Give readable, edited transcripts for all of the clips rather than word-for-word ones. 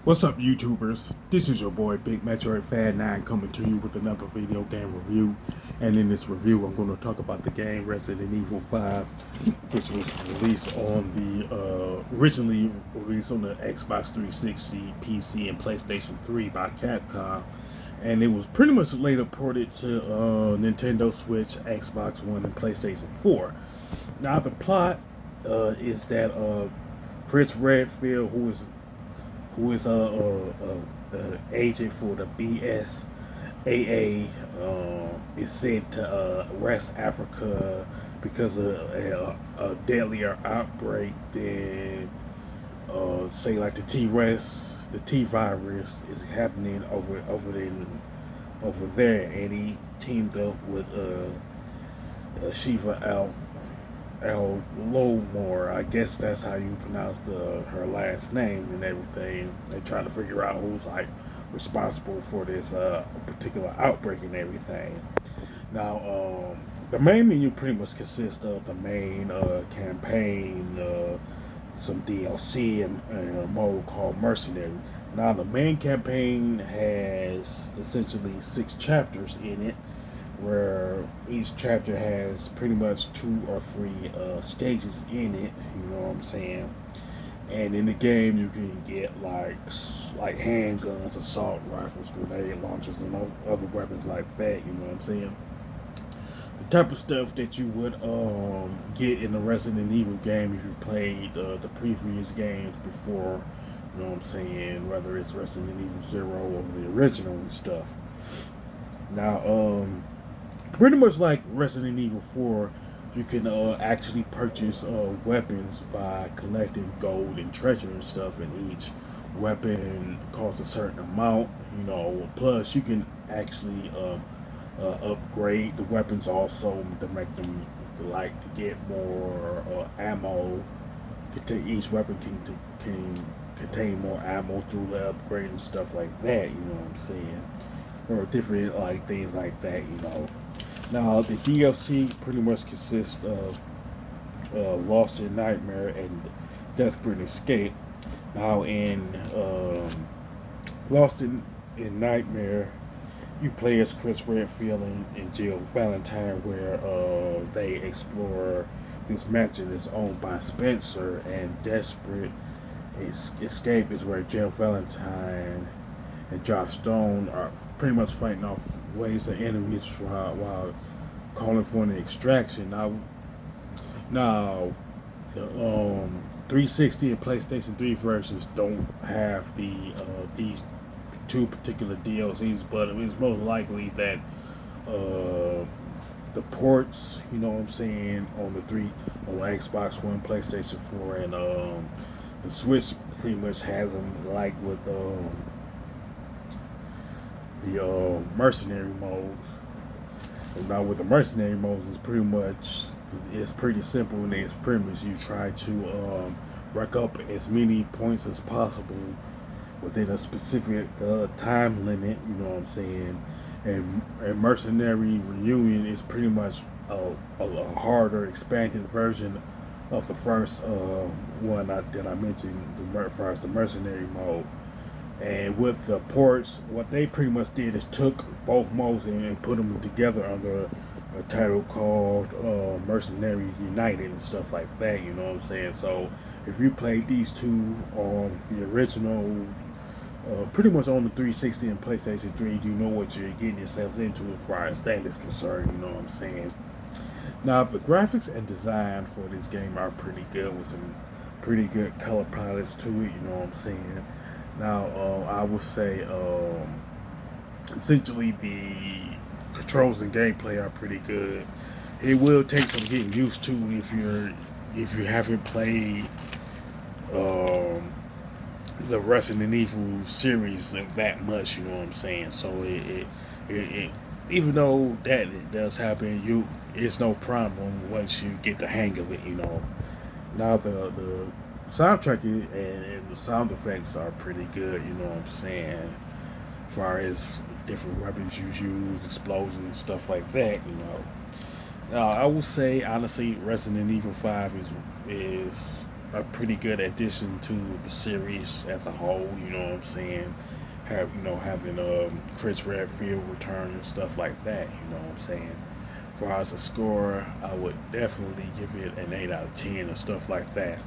What's up, YouTubers? This is your boy Big Metroid Fan 9 coming to you with another video game review. And in this review, I'm going to talk about the game Resident Evil 5, which was released on originally released on the Xbox 360, PC, and PlayStation 3 by Capcom. And it was pretty much later ported to Nintendo Switch, Xbox One, and PlayStation 4. Now, the plot is that Chris Redfield, who is a agent for the BSAA, is sent to West Africa because of a deadlier outbreak than, say, like the T virus is happening over there, and he teamed up with Shiva El Lomore. I guess that's how you pronounce her last name and everything. They're trying to figure out who's like responsible for this particular outbreak and everything. Now, the main menu pretty much consists of the main campaign, some DLC, and a mode called Mercenary. Now, the main campaign has essentially 6 chapters in it, where each chapter has pretty much 2 or 3 stages in it. You know what I'm saying? And in the game, you can get like handguns, assault rifles, grenade launchers, and other weapons like that. You know what I'm saying? The type of stuff that you would get in the Resident Evil game if you played the previous games before. You know what I'm saying? Whether it's Resident Evil Zero or the original and stuff. Now, pretty much like Resident Evil 4, you can actually purchase weapons by collecting gold and treasure and stuff, and each weapon costs a certain amount, you know. Plus, you can actually upgrade the weapons also to make them like to get more ammo. Each weapon can contain more ammo through the upgrade and stuff like that, you know what I'm saying? Or different like things like that, you know. Now, the DLC pretty much consists of Lost in Nightmare and Desperate Escape. Now, in Lost in Nightmare, you play as Chris Redfield and Jill Valentine, where they explore this mansion that's owned by Spencer, and Desperate Escape is where Jill Valentine and Josh Stone are pretty much fighting off waves of enemies while calling for an extraction. Now the 360 and PlayStation 3 versions don't have these 2 particular DLCs, but it's most likely that the ports, you know what I'm saying, on Xbox One, PlayStation 4, and the Switch pretty much has them, like with the mercenary modes. And now with the mercenary modes, it's pretty simple in its premise. You try to rack up as many points as possible within a specific time limit. You know what I'm saying? And Mercenary Reunion is pretty much a harder, expanded version of the first one that I mentioned, the mercenary mode. And with the ports, what they pretty much did is took both modes and put them together under a title called Mercenaries United and stuff like that. You know what I'm saying? So if you played these two on the original, pretty much on the 360 and PlayStation 3, you know what you're getting yourselves into as far as that is concerned. You know what I'm saying? Now, the graphics and design for this game are pretty good, with some pretty good color palettes to it. You know what I'm saying? Now, I would say essentially the controls and gameplay are pretty good. It will take some getting used to if you haven't played um, the Resident Evil series that much. You know what I'm saying? So it even though that it does happen, it's no problem once you get the hang of it. You know. Now the soundtrack and the sound effects are pretty good. You know what I'm saying? As far as different weapons you use, explosions and stuff like that. You know. Now I will say honestly, Resident Evil 5 is a pretty good addition to the series as a whole. You know what I'm saying? Having Chris Redfield return and stuff like that. You know what I'm saying? For as a score, I would definitely give it an 8 out of 10 or stuff like that.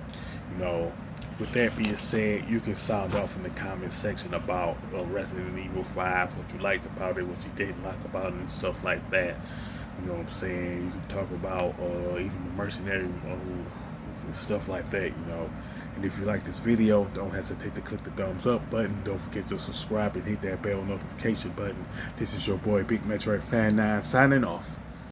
You know, with that being said, you can sound off in the comment section about Resident Evil 5, what you liked about it, what you didn't like about it, and stuff like that. You know what I'm saying? You can talk about even the mercenary and stuff like that, you know. And if you like this video, don't hesitate to click the thumbs up button. Don't forget to subscribe and hit that bell notification button. This is your boy Big Metroid Fan 9 signing off.